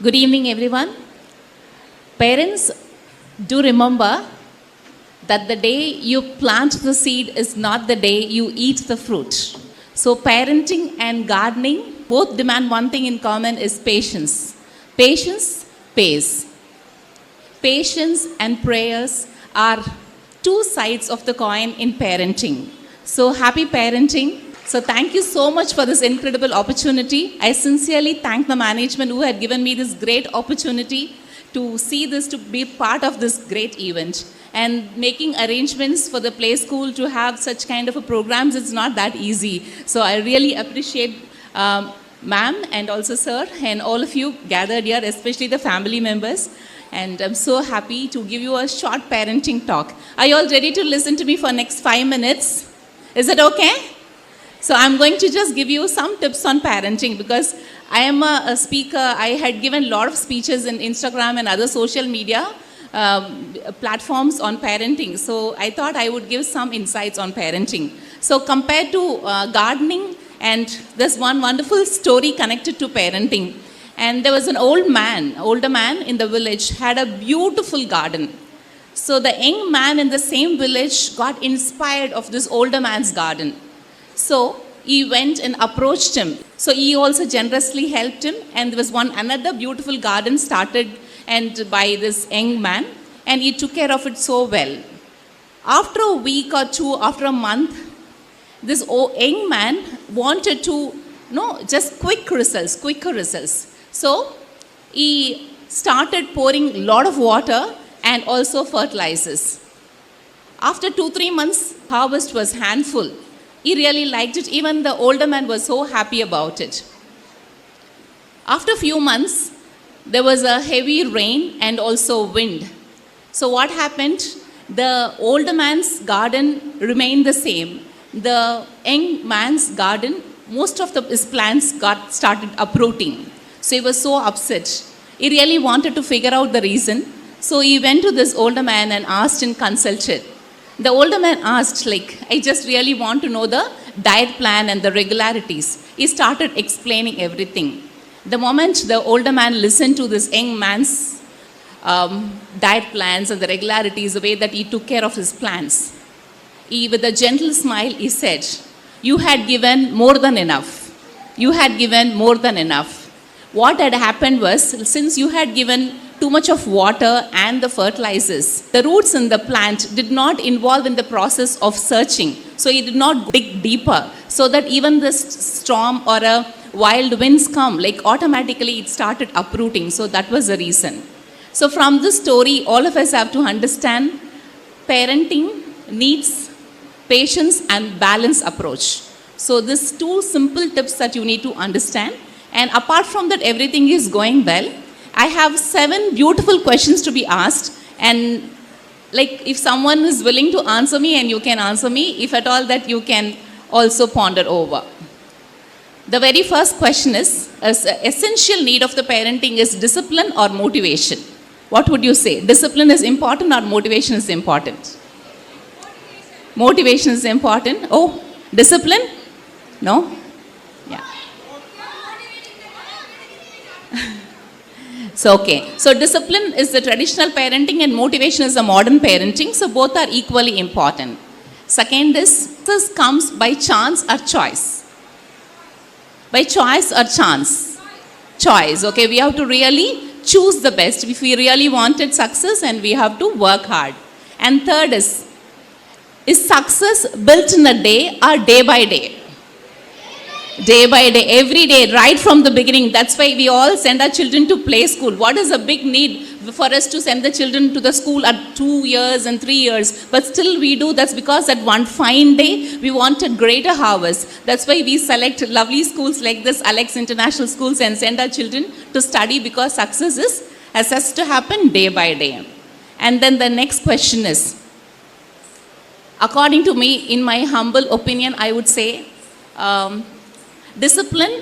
Good evening, everyone. Parents, do remember that the day you plant the seed is not the day you eat the fruit. So, parenting and gardening both demand one thing in common is patience. Patience pays. Patience and prayers are two sides of the coin in parenting. So, happy parenting. So thank you so much for this incredible opportunity. I sincerely thank the management who had given me this great opportunity to see this, to be part of this great event. And making arrangements for the play school to have such kind of a programs, it's not that easy. So I really appreciate ma'am and also sir and all of you gathered here, especially the family members. And I'm so happy to give you a short parenting talk. Are you all ready to listen to me for next 5 minutes? Is it okay? So I'm going to just give you some tips on parenting because I am a speaker. I had given a lot of speeches in Instagram and other social media platforms on parenting. So I thought I would give some insights on parenting. So compared to gardening, and there's one wonderful story connected to parenting. And there was an older man in the village had a beautiful garden. So the young man in the same village got inspired of this older man's garden. So he went and approached him. So he also generously helped him, and there was another beautiful garden started and by this young man, and he took care of it so well. After a week or two, after a month, this young man wanted to just quicker results. So he started pouring a lot of water and also fertilizers. After 2-3 months, harvest was handful. He really liked it. Even the older man was so happy about it. After a few months, there was a heavy rain and also wind. So what happened? The older man's garden remained the same. The young man's garden, most of his plants started uprooting. So he was so upset. He really wanted to figure out the reason. So he went to this older man and asked and consulted. The older man asked, I just really want to know the diet plan and the regularities. He started explaining everything. The moment the older man listened to this young man's diet plans and the regularities, the way that he took care of his plants, with a gentle smile, he said, "You had given more than enough. You had given more than enough. What had happened was, since you had given too much of water and the fertilizers, the roots in the plant did not involve in the process of searching. So it did not dig deeper, so that even the storm or a wild winds come, automatically it started uprooting. So that was the reason." So from this story, all of us have to understand parenting needs patience and balanced approach. So these 2 simple tips that you need to understand. And apart from that, everything is going well. I have 7 beautiful questions to be asked, and if someone is willing to answer me, and you can answer me, if at all that you can also ponder over. The very first question is essential need of the parenting is discipline or motivation? What would you say? Discipline is important or motivation is important? Motivation is important. Oh, discipline? No? Yeah. So, okay. So, discipline is the traditional parenting and motivation is the modern parenting. So, both are equally important. Second is, this comes by chance or choice? By choice or chance? Choice. Okay, we have to really choose the best. If we really wanted success, and we have to work hard. And third is success built in a day or day by day? Day by day, every day, right from the beginning. That's why we all send our children to play school. What is a big need for us to send the children to the school at 2 years and 3 years? But still we do. That's because at one fine day, we wanted greater harvest. That's why we select lovely schools like this, Alex International Schools, and send our children to study, because success has to happen day by day. And then the next question is, according to me, in my humble opinion, I would say, discipline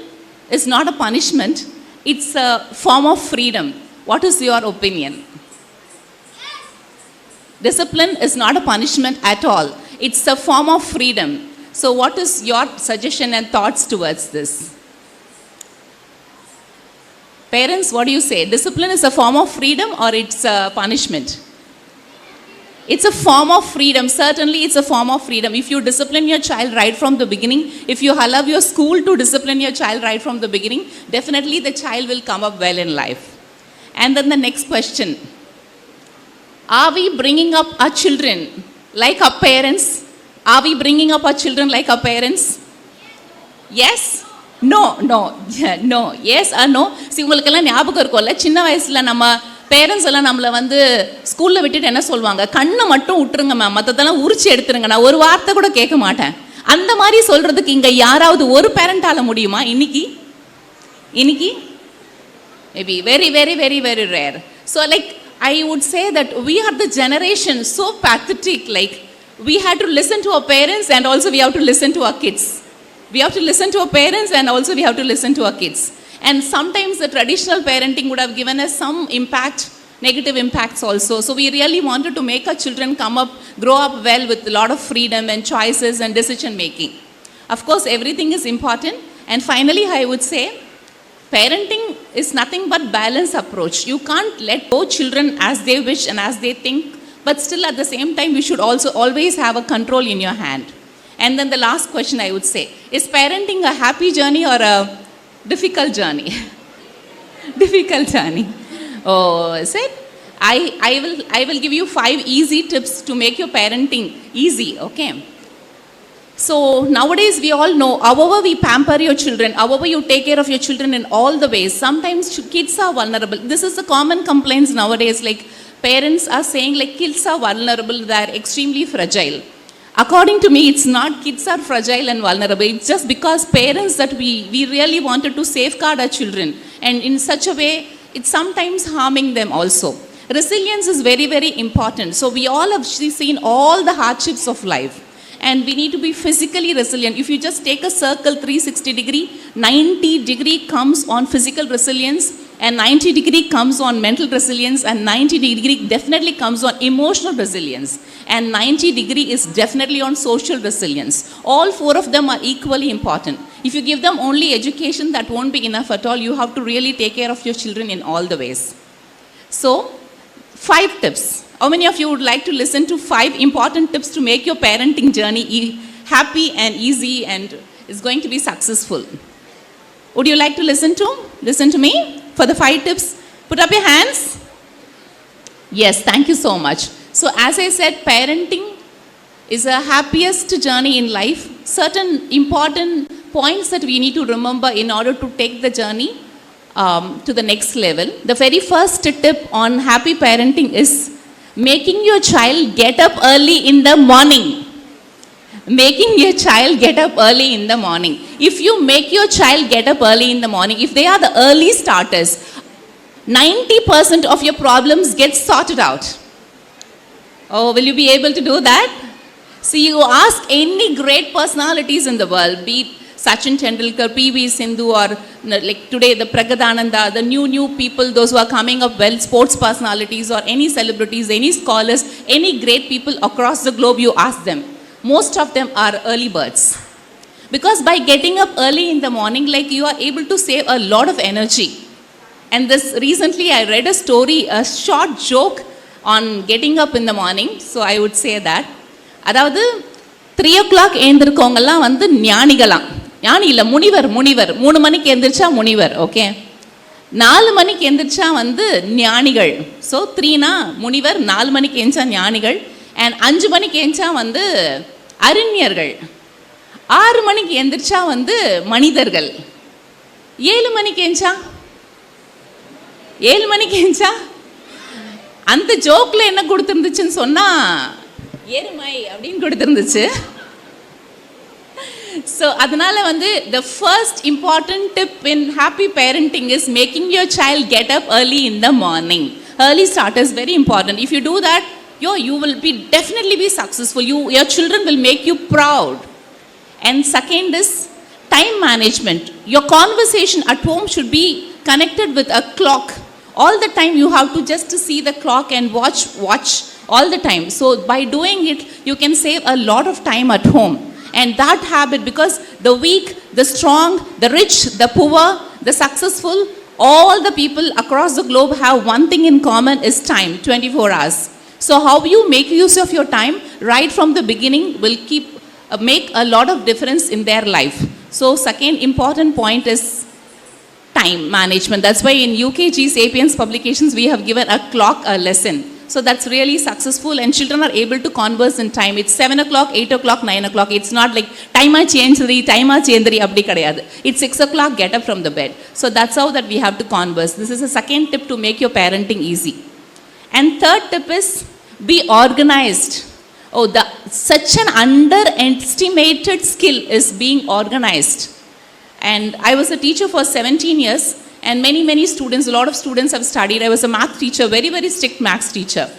is not a punishment, it's a form of freedom. What is your opinion? Discipline is not a punishment at all. It's a form of freedom. So what is your suggestion and thoughts towards this? Parents, what do you say? Discipline is a form of freedom or it's a punishment? It's a form of freedom. Certainly, it's a form of freedom. If you discipline your child right from the beginning, if you allow your school to discipline your child right from the beginning, definitely the child will come up well in life. And then the next question. Are we bringing up our children like our parents? Are we bringing up our children like our parents? Yes? No, no, no. Yes or no? See, உங்களுக்கெல்லாம் ஞாபகம் இருக்கும்ல, சின்ன வயசுல நம்ம parents எல்லாம் நம்மளை வந்து ஸ்கூலில் விட்டுட்டு என்ன சொல்லுவாங்க, கண்ணை மட்டும் விட்டுருங்க மேம், மற்றதெல்லாம் உரிச்சு எடுத்துருங்க, நான் ஒரு வார்த்தை கூட கேட்க மாட்டேன். அந்த மாதிரி சொல்கிறதுக்கு இங்கே யாராவது ஒரு பேரண்டால் முடியுமா இன்னைக்கு? Maybe very, very, very, very rare. So like I would say that we are the generation so pathetic, like we had to listen to our parents and also we have to listen to our kids. We have to listen to our parents and also we have to listen to our kids. And sometimes the traditional parenting would have given us some impact, negative impacts also. So we really wanted to make our children grow up well with a lot of freedom and choices and decision making. Of course, everything is important. And finally, I would say, parenting is nothing but balanced approach. You can't let go children as they wish and as they think, but still at the same time, you should also always have a control in your hand. And then the last question I would say, is parenting a happy journey or a difficult journey? Difficult journey. Oh, is it? I will give you 5 easy tips to make your parenting easy, okay? So nowadays we all know, however we pamper your children, however you take care of your children in all the ways, sometimes kids are vulnerable. This is a common complaints nowadays, like parents are saying like kids are vulnerable, they are extremely fragile. According to me, it's not kids are fragile and vulnerable. It's just because parents that we really wanted to safeguard our children. And in such a way, it's sometimes harming them also. Resilience is very, very important. So we all have seen all the hardships of life. And we need to be physically resilient. If you just take a circle 360 degree, 90 degree comes on physical resilience, and 90 degree comes on mental resilience, and 90 degree definitely comes on emotional resilience, and 90 degree is definitely on social resilience. All 4 of them are equally important. If you give them only education, that won't be enough at all. You have to really take care of your children in all the ways. So 5 tips. How many of you would like to listen to 5 important tips to make your parenting journey happy and easy and is going to be successful? Would you like to listen to me for the 5 tips? Put up your hands. Yes, thank you so much. So as I said, parenting is a happiest journey in life. Certain important points that we need to remember in order to take the journey to the next level. The very first tip on happy parenting is making your child get up early in the morning. Making your child get up early in the morning. If you make your child get up early in the morning, if they are the early starters, 90% of your problems get sorted out. Oh, will you be able to do that? See, you ask any great personalities in the world, be it Sachin Tendulkar, P.V. Sindhu, or like today the Pragadananda, the new people, those who are coming up well, sports personalities or any celebrities, any scholars, any great people across the globe, you ask them. Most of them are early birds. Because by getting up early in the morning, like you are able to save a lot of energy. And this recently I read a story, a short joke on getting up in the morning. So I would say that. அதாவது 3 o'clock எழுந்திருக்கவங்கெல்லாம் வந்து ஞானிகளாம். ஞானி இல்லை, முனிவர் 3 மணிக்கு எழுந்திரிச்சா முனிவர், okay. 4 மணிக்கு எழுந்திரிச்சா வந்து ஞானிகள். ஸோ 3னா முனிவர், 4 மணிக்கு எழுந்தா ஞானிகள், அண்ட் 5 மணிக்கு எழுந்தா வந்து அறிஞர்கள், 6 மணிக்கு எழுந்திரிச்சா வந்து மனிதர்கள், 7 மணிக்கு எழுந்தா அந்த ஜோக்ல என்ன கொடுத்துருந்துச்சுன்னு சொன்னா எருமை அப்படின்னு கொடுத்துருந்துச்சு. ஸோ அதனால வந்து the first important tip in happy parenting is making your child get up early in the morning. Early start is very important. If you do that, you will definitely be successful. Your children will make you proud. And second is time management. Your conversation at home should be connected with a clock. All the time you have to just see the clock and watch all the time. So by doing it, you can save a lot of time at home. And that habit, because the weak, the strong, the rich, the poor, the successful, all the people across the globe have one thing in common is time, 24 hours. So how you make use of your time right from the beginning will make a lot of difference in their life. So second important point is time management. That's why in UKG Sapiens publications we have given a clock a lesson. So that's really successful and children are able to converse in time. It's 7 o'clock, 8 o'clock, 9 o'clock. It's not like time change, abdi kadayadu. It's 6 o'clock, get up from the bed. So that's how that we have to converse. This is a second tip to make your parenting easy. And third tip is be organized. Oh, such an underestimated skill is being organized. And I was a teacher for 17 years. And many students, a lot of students have studied. I was a math teacher, very strict maths teacher.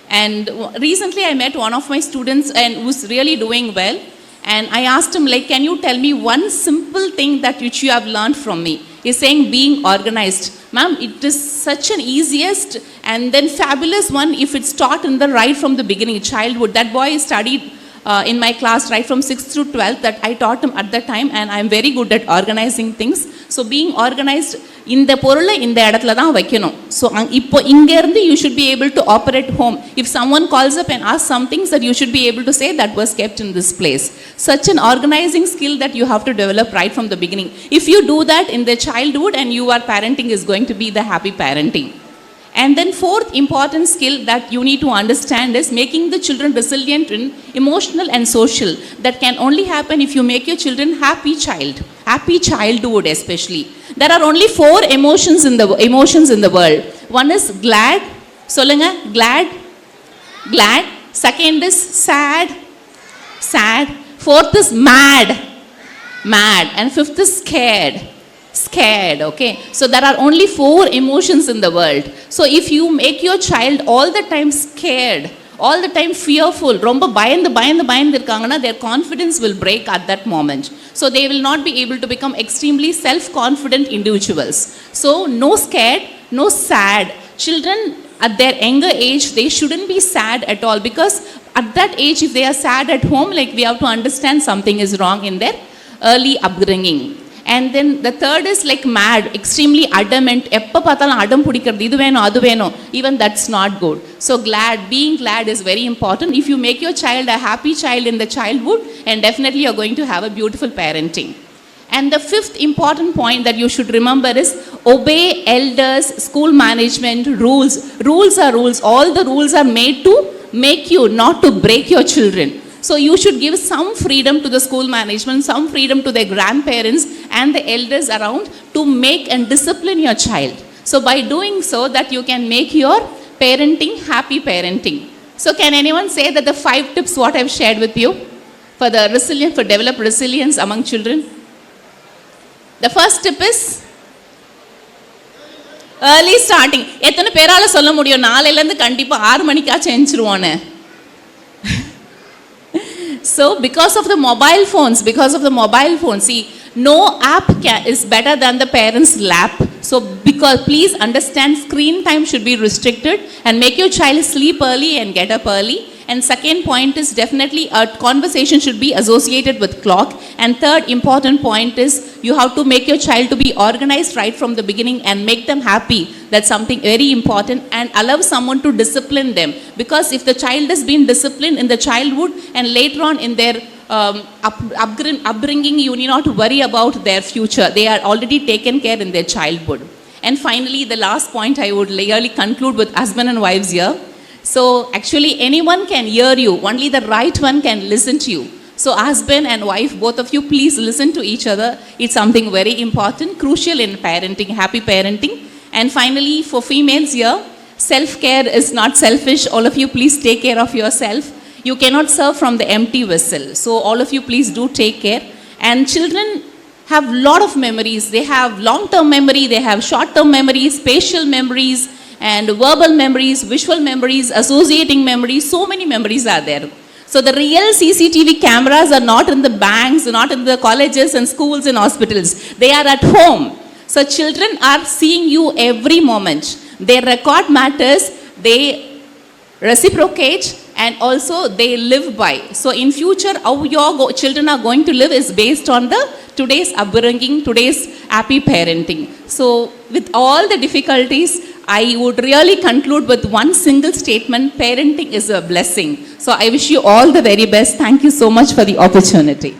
And recently I met one of my students and who's really doing well. And I asked him, like, can you tell me one simple thing that which you have learned from me? He's saying being organized. Ma'am, it is such an easiest and then fabulous one if it's taught in the right from the beginning, childhood. That boy studied in my class right from 6th to 12th that I taught him at that time, and I'm very good at organizing things. So being organized, இந்த பொருளை இந்த இடத்துல தான் வைக்கணும். So இப்போ இங்க இருந்து you should be able to operate home. If someone calls up and asks some things, that you should be able to say that was kept in this place. Such an organizing skill that you have to develop right from the beginning. If you do that in the childhood, and your parenting is going to be the happy parenting. And then fourth important skill that you need to understand is making the children resilient in emotional and social. That can only happen if you make your children happy childhood especially. There are only 4 emotions in the world. One is glad, solunga, glad. Second is sad. Fourth is mad. And fifth is scared, okay? So there are only 4 emotions in the world. So if you make your child all the time scared, all the time fearful, romba பயந்து இருக்காங்கன்னா, their confidence will break at that moment. So they will not be able to become extremely self-confident individuals. So no scared, no sad. Children at their younger age, they shouldn't be sad at all, because at that age, if they are sad at home, like, we have to understand something is wrong in their early upbringing. And then the third is like mad, extremely adamant. எப்ப பார்த்தாலும் அடம் பிடிக்கிறது, இது வேணும் அது வேணும். Even that's not good. So being glad is very important. If you make your child a happy child in the childhood, and definitely you're going to have a beautiful parenting. And the fifth important point that you should remember is obey elders, school management, rules. Rules are rules. All the rules are made to make you, not to break your children. So you should give some freedom to the school management, some freedom to their grandparents and the elders around to make and discipline your child. So by doing so, that you can make your parenting happy parenting. So can anyone say that the 5 tips what I've shared with you for develop resilience among children? The first tip is early starting. எத்தனை பேரால சொல்ல முடியும் நாளையில இருந்து கண்டிப்பா 6 மணிக்காச்சும் எந்திருவானே? So because of the mobile phones, see, no app is better than the parents' lap. So because please understand, screen time should be restricted, and make your child sleep early and get up early. And second point is definitely a conversation should be associated with clock. And third important point is you have to make your child to be organized right from the beginning and make them happy. That's something very important. And allow someone to discipline them. Because if the child has been disciplined in the childhood and later on in their upbringing, you need not to worry about their future. They are already taken care in their childhood. And finally, the last point I would really conclude with husband and wives here. So actually anyone can hear you, only the right one can listen to you. So husband and wife, both of you, please listen to each other. It's something very important, crucial in parenting, happy parenting. And finally, for females here, self-care is not selfish. All of you, please take care of yourself. You cannot serve from the empty vessel. So all of you, please do take care. And children have lot of memories. They have long-term memory, they have short-term memories, spatial memories, and verbal memories, visual memories, associating memories. So many memories are there. So the real CCTV cameras are not in the banks, not in the colleges and schools and hospitals. They are at home. So children are seeing you every moment. Their record matters, they reciprocate, and also they live by. So in future, how your children are going to live is based on the today's upbringing, today's happy parenting. So with all the difficulties, I would really conclude with one single statement: parenting is a blessing. So I wish you all the very best. Thank you so much for the opportunity.